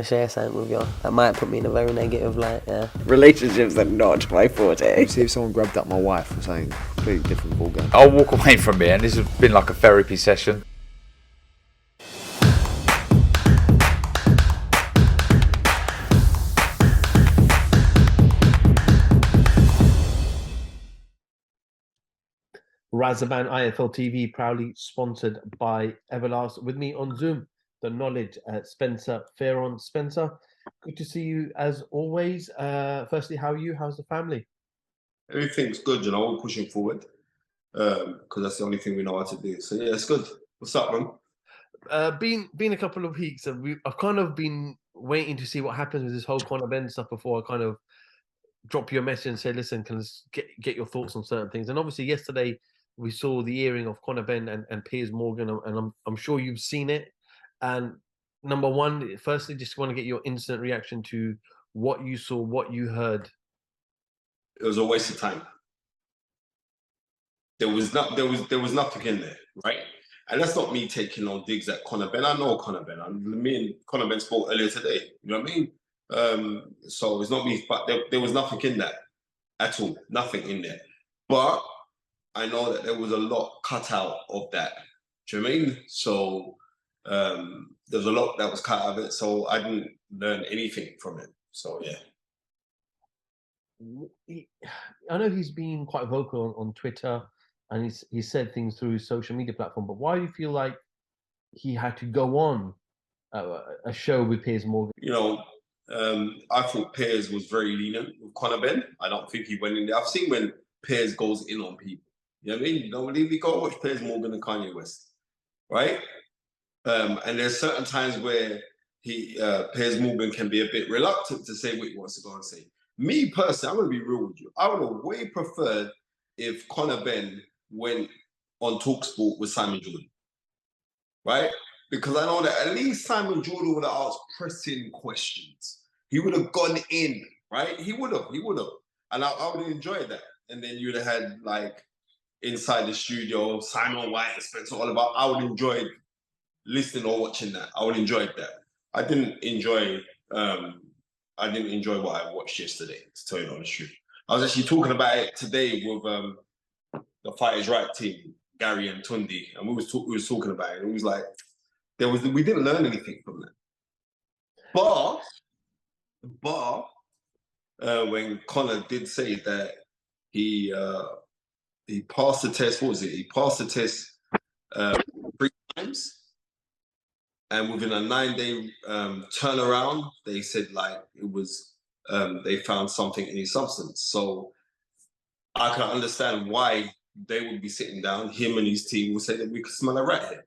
to share something with you that might put me in a very negative light. Yeah. Relationships are not my forte. See if someone grabbed up my wife or something completely different ballgame. I'll walk away from here, and this has been like a therapy session. Razaban IFL TV proudly sponsored by Everlast. With me on Zoom, the knowledge Spencer Fearon. Spencer, good to see you as always. Firstly, how are you? How's the family? Everything's good, we're pushing forward because that's the only thing we know how to do. So yeah, it's good. What's up, man? Been a couple of weeks, and I've kind of been waiting to see what happens with this whole Conor Benn stuff before I kind of drop you a message and say, listen, can I get your thoughts on certain things? And obviously yesterday we saw the earring of Conor Benn and Piers Morgan, and I'm sure you've seen it. And number one, firstly, just want to get your instant reaction to what you saw, what you heard. It was a waste of time. There was nothing in there, right? And that's not me taking on digs at Conor Benn. I know Conor Benn. Me and Conor Benn spoke earlier today. You know what I mean? So it's not me, but there was nothing in that at all. Nothing in there. But I know that there was a lot cut out of that. Do you know what I mean? So there's a lot that was cut out of it. So I didn't learn anything from it. So yeah. I know he's been quite vocal on Twitter, and he said things through his social media platform. But why do you feel like he had to go on a show with Piers Morgan? You know, I thought Piers was very lenient with Conor Benn. I don't think he went in there. I've seen when Piers goes in on people. You know what I mean? You don't believe me? Go watch Piers Morgan and Kanye West, right? And there's certain times where Piers Morgan can be a bit reluctant to say what he wants to go and say. Me personally, I'm going to be real with you. I would have way preferred if Conor Benn went on TalkSport with Simon Jordan, right? Because I know that at least Simon Jordan would have asked pressing questions. He would have gone in, right? He would have. And I would have enjoyed that. And then you would have had like inside the studio, Simon White and Spencer Oliver. I would enjoy listening or watching that. I would enjoy that. I didn't enjoy what I watched yesterday, to tell you the honest truth. I was actually talking about it today with the Fighters' Right team, Gary and Tundi, and we was talking about it. And it was like we didn't learn anything from that. But when Conor did say that he passed the test, what was it? He passed the test 3 times. And within a 9-day turnaround, they said like it was, they found something in his substance. So I can understand why they would be sitting down, him and his team would say that we could smell a rat here.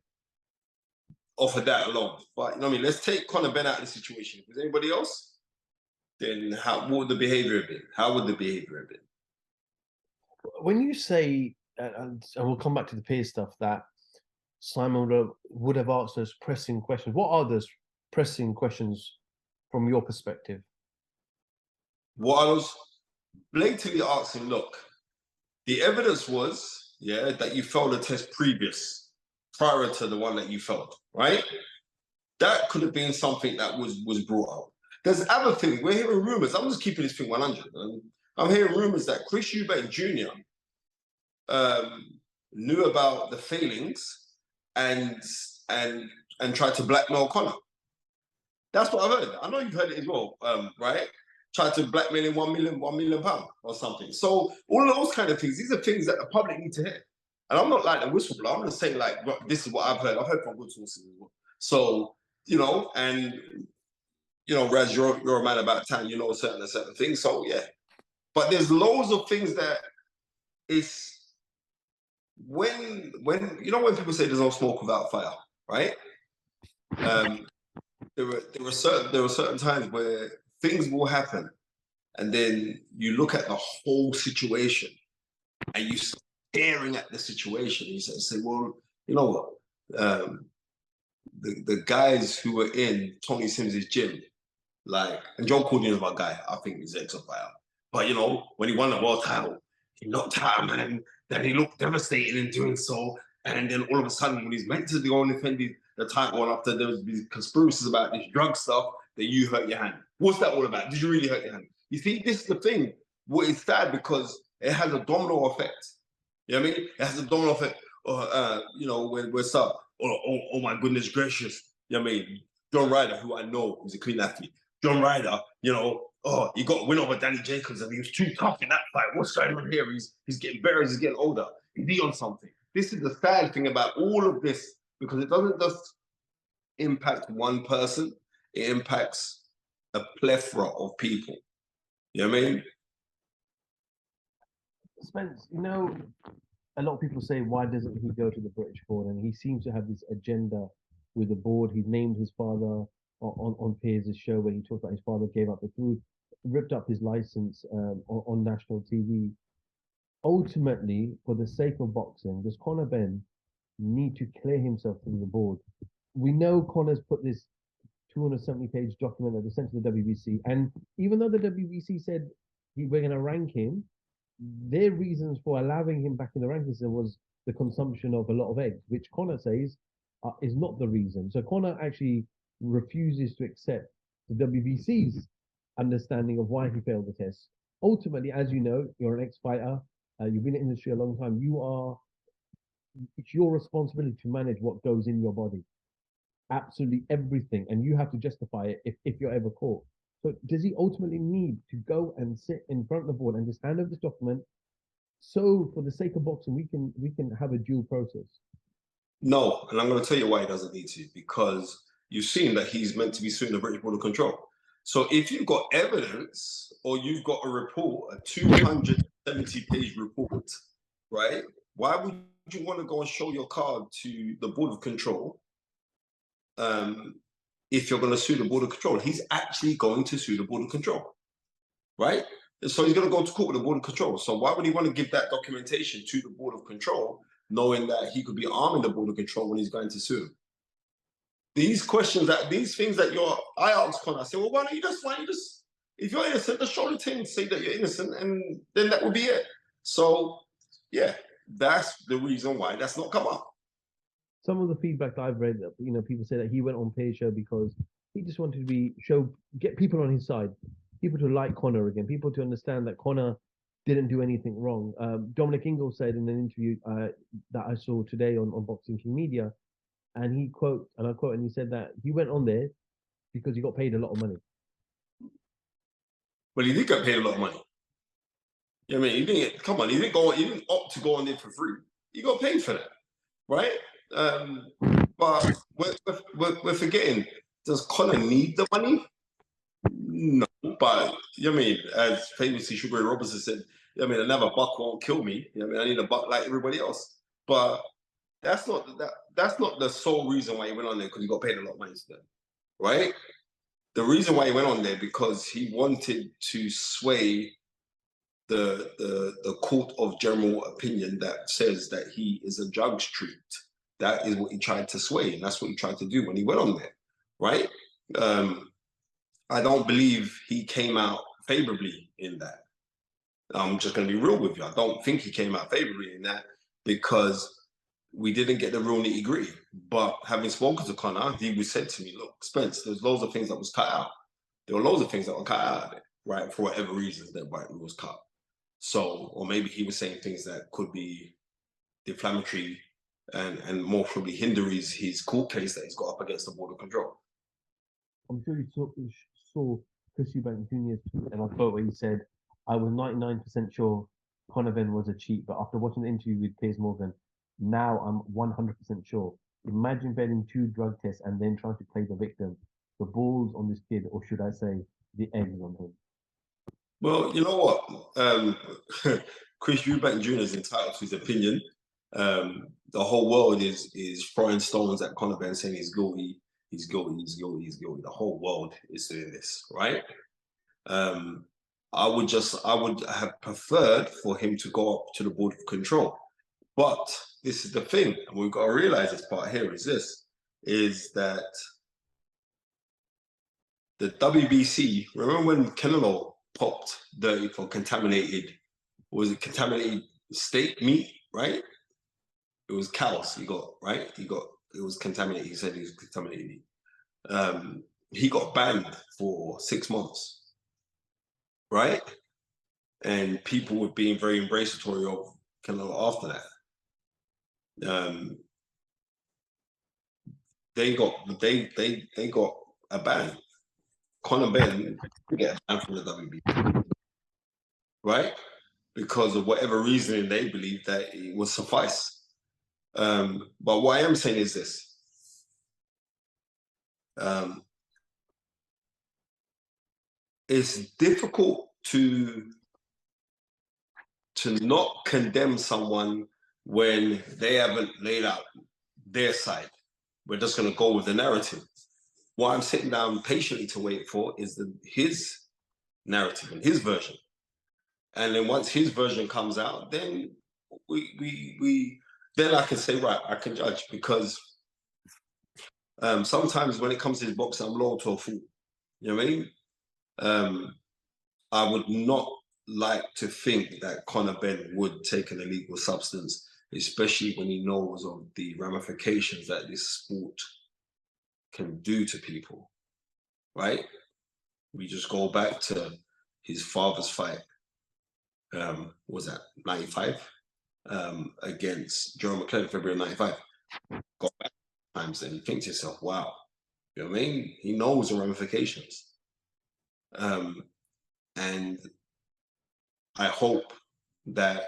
Off of that alone. But you know what I mean? Let's take Conor Benn out of the situation. If there's anybody else, then what would the behavior have been? How would the behavior have been? When you say, and we'll come back to the Piers stuff, that Simon would have asked those pressing questions. What are those pressing questions from your perspective? What I was blatantly asking, look, the evidence was, that you failed a test prior to the one that you failed, right? That could have been something that was brought up. There's other things. We're hearing rumors. I'm just keeping this thing 100. I'm hearing rumors that Chris Eubank Jr. Knew about the failings and tried to blackmail Conor. That's what I've heard. I know you've heard it as well, right? Tried to blackmail him £1 million or something. So all of those kind of things, these are things that the public need to hear. And I'm not like a whistleblower. I'm just saying like, this is what I've heard. I've heard from good sources as well. So, Raz, you're a man about town, you know certain things. So yeah. But there's loads of things that is when people say there's no smoke without fire, right? There were certain times where things will happen, and then you look at the whole situation, and you staring at the situation, and you say, well, you know what? The guys who were in Tony Sims' gym, like, and John Cordian is my guy. I think he's ex-fighter. But when he won the world title, he knocked out a man. Then he looked devastated in doing so. And then all of a sudden, when he's meant to go and defend the title, after there was these conspiracies about this drug stuff, that you hurt your hand? What's that all about? Did you really hurt your hand? You see, this is the thing. What is sad because it has a domino effect. You know what I mean? It has a domino effect. You know, when we're up, oh my goodness gracious. You know what I mean? John Ryder, who I know is a clean athlete. John Ryder, you know, oh, he got a win over Danny Jacobs and he was too tough in that fight. What's going on here? He's getting better as he's getting older. Is he on something? This is the sad thing about all of this, because it doesn't just impact one person, it impacts a plethora of people. You know what I mean? Spence, you know, a lot of people say, why doesn't he go to the British board? And he seems to have this agenda with the board. He's named his father on Piers' show where he talked about his father gave up the food, ripped up his license on national TV. Ultimately, for the sake of boxing, does Conor Benn need to clear himself through the board? We know Conor's put this 270-page document that they sent to the WBC, and even though the WBC said we're going to rank him, their reasons for allowing him back in the rankings was the consumption of a lot of eggs, which Conor says is not the reason. So Conor actually refuses to accept the WBC's understanding of why he failed the test. Ultimately, as you know, you're an ex-fighter. You've been in the industry a long time. It's your responsibility to manage what goes in your body. Absolutely everything. And you have to justify it if you're ever caught. So does he ultimately need to go and sit in front of the board and just hand over this document? So for the sake of boxing, we can have a dual process. No, and I'm going to tell you why he doesn't need to, because you've seen that he's meant to be suing the British Board of Control. So if you've got evidence or you've got a report, a 270-page report, right? Why would you want to go and show your card to the Board of Control if you're going to sue the Board of Control? He's actually going to sue the Board of Control, right? So he's going to go to court with the Board of Control. So why would he want to give that documentation to the Board of Control, knowing that he could be arming the Board of Control when he's going to sue him? These things that I asked Conor, I said, well, why don't you just, if you're innocent, just show the team, say that you're innocent, and then that would be it. So, yeah, that's the reason why that's not come up. Some of the feedback that I've read, you know, people say that he went on Piers' show because he just wanted to get people on his side, people to like Conor again, people to understand that Conor didn't do anything wrong. Dominic Ingle said in an interview that I saw today on Boxing King Media, and he he said that he went on there because he got paid a lot of money. Well, he did get paid a lot of money. You know what I mean? He didn't opt to go on there for free. He got paid for that, right? But we're forgetting, does Conor need the money? No, but you know what I mean, as famously Sugar Ray Robinson said, you know what I mean, another buck won't kill me. You know what I mean, I need a buck like everybody else. But that's not the sole reason why he went on there, because he got paid a lot of money to them, right? The reason why he went on there because he wanted to sway the court of general opinion that says that he is a drug street. That is what he tried to sway, and that's what he tried to do when he went on there, right? I don't believe he came out favorably in that. I'm just going to be real with you. I don't think he came out favorably in that, because we didn't get the real nitty-gritty. But having spoken to Conor, he said to me, look, Spence, there's loads of things that was cut out. There were loads of things that were cut out of it, right? For whatever reasons that was cut. So, or maybe he was saying things that could be defamatory and more probably hinder his court case that he's got up against the Board of Control. I'm sure you saw Chris Eubank Jr.'s tweet, and I quote where he said, I was 99% sure Conor Benn was a cheat, but after watching the interview with Piers Morgan, now I'm 100% sure. Imagine betting 2 drug tests and then trying to play the victim. The balls on this kid, or should I say, the eggs on him. Well, you know what? Chris Eubank Jr. is entitled to his opinion. The whole world is throwing stones at Conor Benn, saying he's guilty, he's guilty, he's guilty, he's guilty. The whole world is doing this, right? I would have preferred for him to go up to the Board of Control. But this is the thing, and we've got to realize this part here is that the WBC, remember when Canelo popped dirty for contaminated steak meat, right? It was cows he got, right? It was contaminated. He said he was contaminated meat. he got banned for 6 months, right? And people were being very embracatory of Canelo after that. They got a ban. Conor Benn get a ban from the WBC, right? Because of whatever reasoning they believe that it would suffice. But what I am saying is this. It's difficult to not condemn someone when they haven't laid out their side. We're just going to go with the narrative. What I'm sitting down patiently to wait for is his narrative and his version. And then once his version comes out, then then I can say, right, I can judge, because sometimes when it comes to his boxing, I'm loyal to a fool. You know what I mean? I would not like to think that Conor Benn would take an illegal substance, especially when he knows of the ramifications that this sport can do to people, right? We just go back to his father's fight. Was that 95? Against Joe McClellan, February 95. Got back times, and you think to yourself, wow, you know what I mean? He knows the ramifications. And I hope that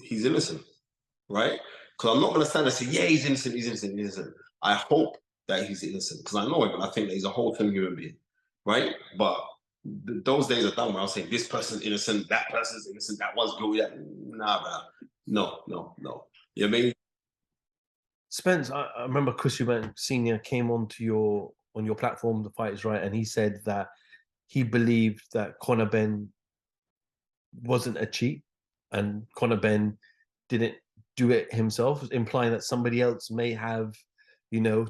he's innocent, right? Because I'm not going to stand and say, yeah, he's innocent, he's innocent, he's innocent. I hope that he's innocent, because I know him and I think that he's a wholesome human being, right? But those days are done where I was saying this person's innocent, that person's innocent, that one's guilty. Nah, bro. No. You know what I mean? Spence, I remember Chris Eubank Sr. came on your platform, The Fight Is Right, and he said that he believed that Conor Benn wasn't a cheat and Conor Benn didn't do it himself, implying that somebody else may have,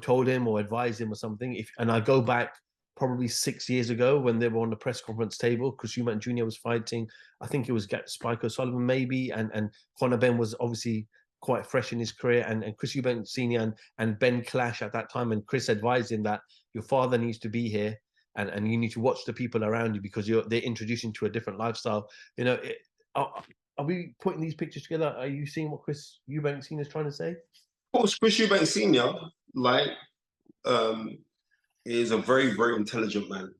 told him or advised him or something. And I go back probably 6 years ago when they were on the press conference table, Chris Eubank Jr. was fighting, I think it was Spike O'Sullivan maybe, and Conor Benn was obviously quite fresh in his career, and Chris Eubank Sr. and Ben clash at that time, and Chris advised him that your father needs to be here, and you need to watch the people around you because they're introducing to a different lifestyle. Are we putting these pictures together? Are you seeing what Chris Eubank Sr. is trying to say? Of course, Chris Eubank Sr. Is a very, very intelligent man.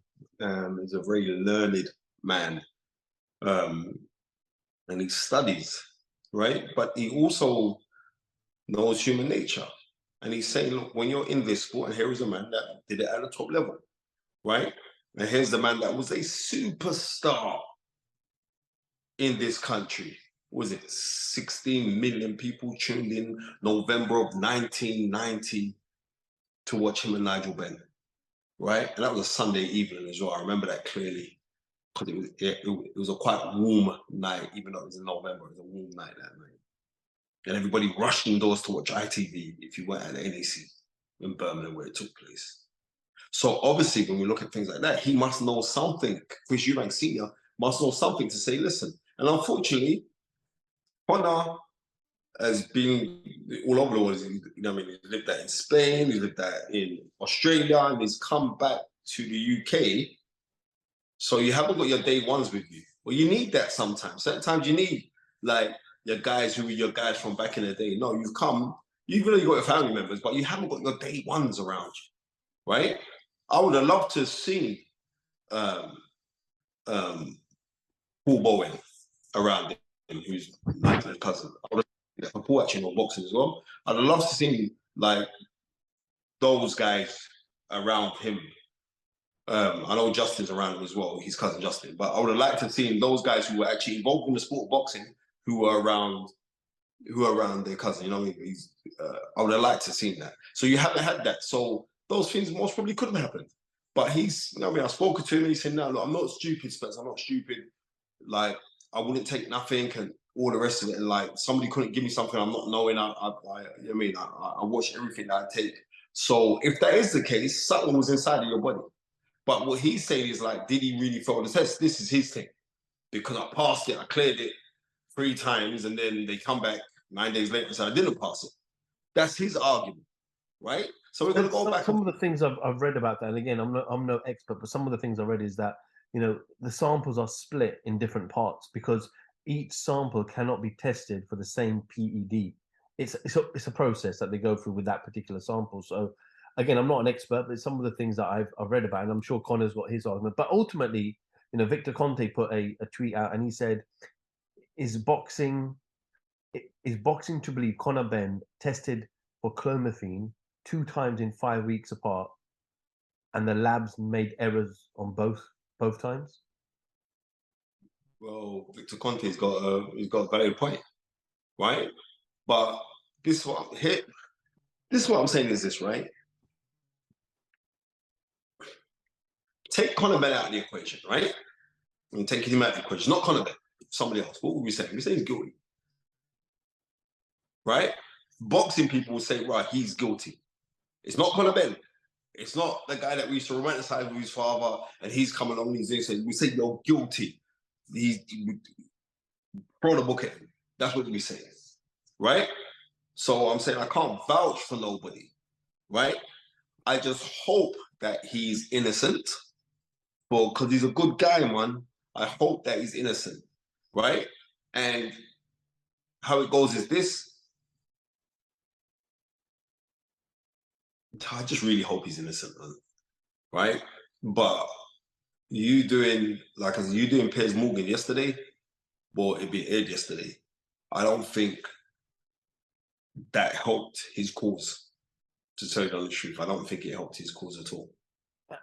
He's a very learned man, and he studies, right? But he also knows human nature. And he's saying, look, when you're in this sport, and here is a man that did it at the top level, right? And here's the man that was a superstar in this country. Was it 16 million people tuned in November of 1990 to watch him and Nigel Benn, right? And that was a Sunday evening as well. I remember that clearly, because it was a quite warm night, even though it was in November. It was a warm night that night. And everybody rushed indoors to watch ITV if you weren't at the NEC in Birmingham where it took place. So obviously, when we look at things like that, he must know something. Chris Eubank Sr. must know something to say, listen. And unfortunately, Conor has been all over the world. He lived that in Spain, he lived that in Australia, and he's come back to the UK. So you haven't got your day ones with you. Well, you need that sometimes. Sometimes you need your guys who were your guys from back in the day. No, you've come, even though you've got your family members, but you haven't got your day ones around you, right? I would have loved to have seen Paul Bowen around him, who's Nigel's cousin. I would have Paul actually know boxing as well. I'd have loved to see those guys around him. I know Justin's around him as well, his cousin Justin, but I would have liked to have seen those guys who were actually involved in the sport of boxing, who were around their cousin. I would have liked to have seen that. So you haven't had that. So those things most probably couldn't have happened. But I've spoken to him and he said, no, look, I'm not stupid, Spence. I'm not stupid. I wouldn't take nothing and all the rest of it. And somebody couldn't give me something I'm not knowing. I watch everything that I take. So if that is the case, something was inside of your body. But what he's saying is did he really fail the test? This is his thing. Because I passed it, I cleared it 3 times, and then they come back 9 days later and say I didn't pass it. That's his argument, right? So we're going to go back. Some of the things I've read about that, and again, I'm no expert, but some of the things I read is that the samples are split in different parts because each sample cannot be tested for the same PED. It's a process that they go through with that particular sample. So again, I'm not an expert, but some of the things that I've read about, and I'm sure Connor's got his argument. But ultimately, Victor Conte put a tweet out and he said, "Is boxing to believe Conor Benn tested for clomiphene 2 times in 5 weeks apart, and the labs made errors on both times?" Well, Victor Conte's got a valid point, right? But this is what I'm saying is this, right? Take Conor Benn out of the equation, right? And take him out of the equation, not Conor Benn, somebody else. What would we say? We say he's guilty, right? Boxing people will say, right, he's guilty. It's not Conor Benn. It's not the guy that we used to romanticize with his father, and he's coming on these days. We say you're guilty. Throw the book at him. That's what we say, right? So I'm saying I can't vouch for nobody, right? I just hope that he's innocent, because he's a good guy, man. I hope that he's innocent, right? And how it goes is this. I just really hope he's innocent, man, right? But you doing Piers Morgan yesterday, well, it be aired yesterday. I don't think that helped his cause, to tell you the honest truth. I don't think it helped his cause at all.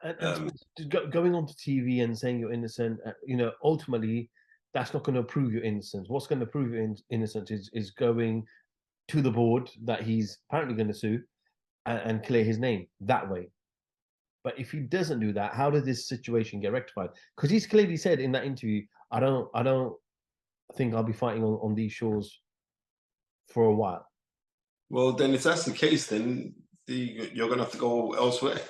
And going onto TV and saying you're innocent, ultimately, that's not going to prove your innocence. What's going to prove your innocence is going to the board that he's apparently going to sue and clear his name that way. But if he doesn't do that, how does this situation get rectified? Because he's clearly said in that interview, I don't think I'll be fighting on these shores for a while. Well, then if that's the case, then you're going to have to go elsewhere.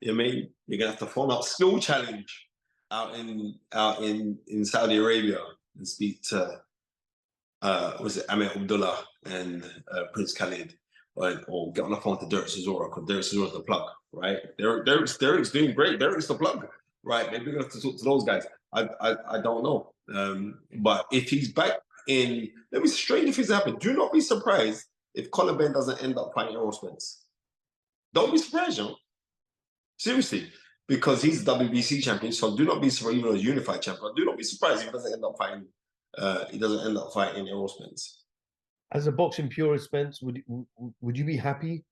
You know what I mean? You're going to have to phone up Skill Challenge out in Saudi Arabia and speak to was it Amir Abdullah and Prince Khalid, or get on the phone to Derek Chisora, because Derek Chisora's the plug, right? Derek's doing great. Derek's the plug, right? Maybe we're gonna have to talk to those guys. I don't know. But if he's back in, let me strange if it's happened. Do not be surprised if Conor Benn doesn't end up fighting Errol Spence. Don't be surprised, you know? Seriously, because he's WBC champion. So do not be surprised, even though he's unified champion. Do not be surprised if he doesn't end up fighting. He doesn't end up fighting Errol Spence. As a boxing purist, Spence, would you be happy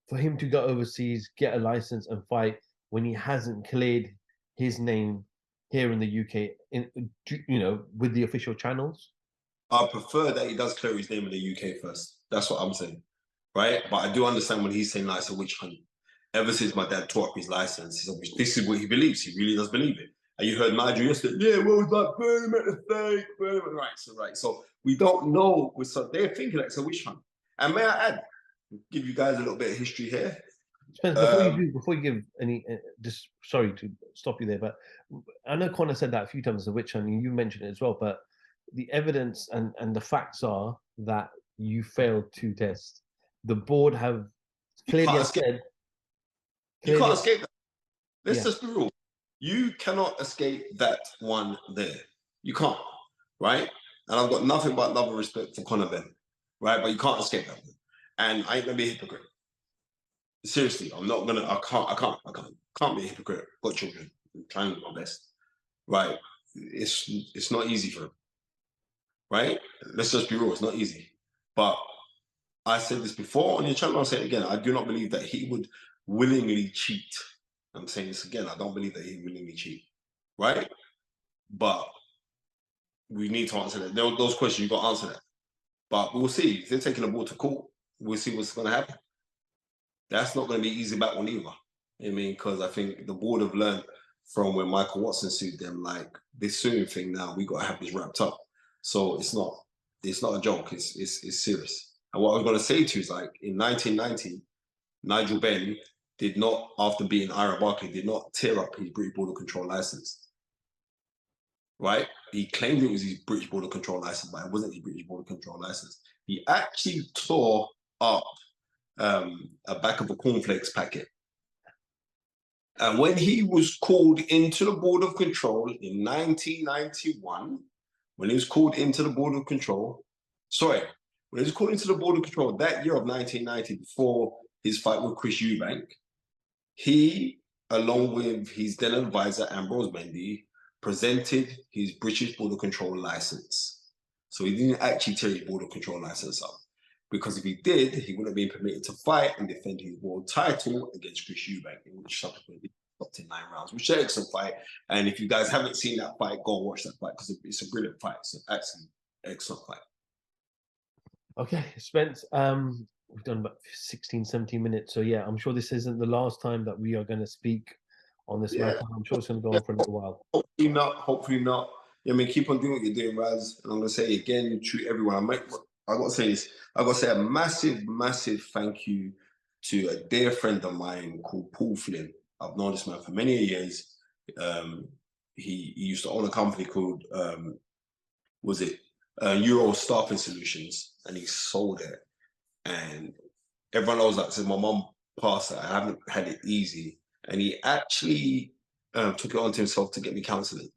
for him to go overseas, get a license, and fight when he hasn't cleared his name here in the UK, with the official channels? I prefer that he does clear his name in the UK first. That's what I'm saying, right? But I do understand when he's saying, like, it's a witch hunt. Ever since my dad tore up his license, this is what he believes. He really does believe it. And you heard Nigel yesterday, yeah, well, it's like burn him at the stake, right. So we don't know. So they're thinking that it's a witch hunt. And may I add, give you guys a little bit of history here. Spence, before you give any, just sorry to stop you there, but I know Conor said that a few times, the witch hunt, and you mentioned it as well, but the evidence and the facts are that you failed to test. The board have clearly said... You can't escape that. Let's just be real. You cannot escape that one there. You can't, right? And I've got nothing but love and respect for Conor Benn, right? But you can't escape that one. And I ain't gonna be a hypocrite. Seriously, I'm not gonna. I can't be a hypocrite. I've got children. I'm trying to do my best, right? It's not easy for him, right? Let's just be real. It's not easy. But I said this before on your channel. I'll say it again. I do not believe that he would willingly cheat. I'm saying this again. I don't believe that he willingly cheat, right? But we need to answer that. Those questions, you've got to answer that. But we'll see. If they're taking the ball to court, we'll see what's going to happen. That's not going to be easy back one either. You know what I mean? Because I think the board have learned from when Michael Watson sued them, like, this suing thing now, we got to have this wrapped up. So it's not a joke. It's serious. And what I was going to say to you is, like, in 1990, Nigel Benn did not, after beating Ira Barkley, did not tear up his British Border Control license. Right? He claimed it was his British Border Control license, but it wasn't his British Border Control license. He actually tore up a back of a cornflakes packet. And when he was called into the Board of Control in 1991, when he was called into the Board of Control, when he was called into the Board of Control that year of 1990, before his fight with Chris Eubank, he, along with his then advisor, Ambrose Mendy, presented his British Board of Control license. So he didn't actually tear his Board of Control license up. Because if he did, he wouldn't have been permitted to fight and defend his world title against Chris Eubank, in which subsequently stopped in 9 rounds, which is an excellent fight. And if you guys haven't seen that fight, go and watch that fight because it's a brilliant fight. It's an absolutely excellent fight. Okay, Spence, we've done about 16, 17 minutes. So yeah, I'm sure this isn't the last time that we are going to speak on this matter. I'm sure it's going to go on for a little while. Hopefully not. I mean, keep on doing what you're doing, Raz. And I'm going to say again to everyone, I got to say this. I got to say a massive, massive thank you to a dear friend of mine called Paul Flynn. I've known this man for many years. He used to own a company called, Euro Staffing Solutions, and he sold it. And everyone knows that since my mum passed it, I haven't had it easy. And he actually took it onto himself to get me counselling.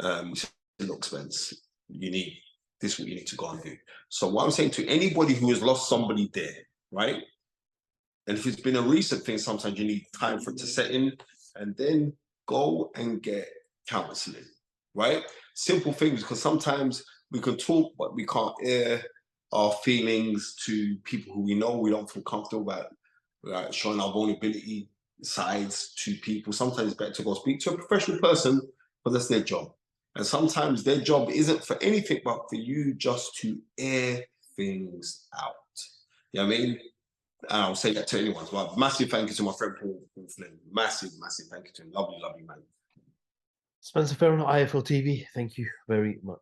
He said, look, Spence, this is what you need to go and do. So what I'm saying to anybody who has lost somebody there, right? And if it's been a recent thing, sometimes you need time for it to set in, and then go and get counseling, right? Simple things, because sometimes we can talk, but we can't air our feelings to people who we know we don't feel comfortable about, right? Showing our vulnerability sides to people. Sometimes it's better to go speak to a professional person, but that's their job. And sometimes their job isn't for anything but for you just to air things out. You know what I mean? And I'll say that to anyone. So massive thank you to my friend Paul Flynn. Massive, massive thank you to him. Lovely, lovely man. Spencer Fearon, IFL TV, thank you very much.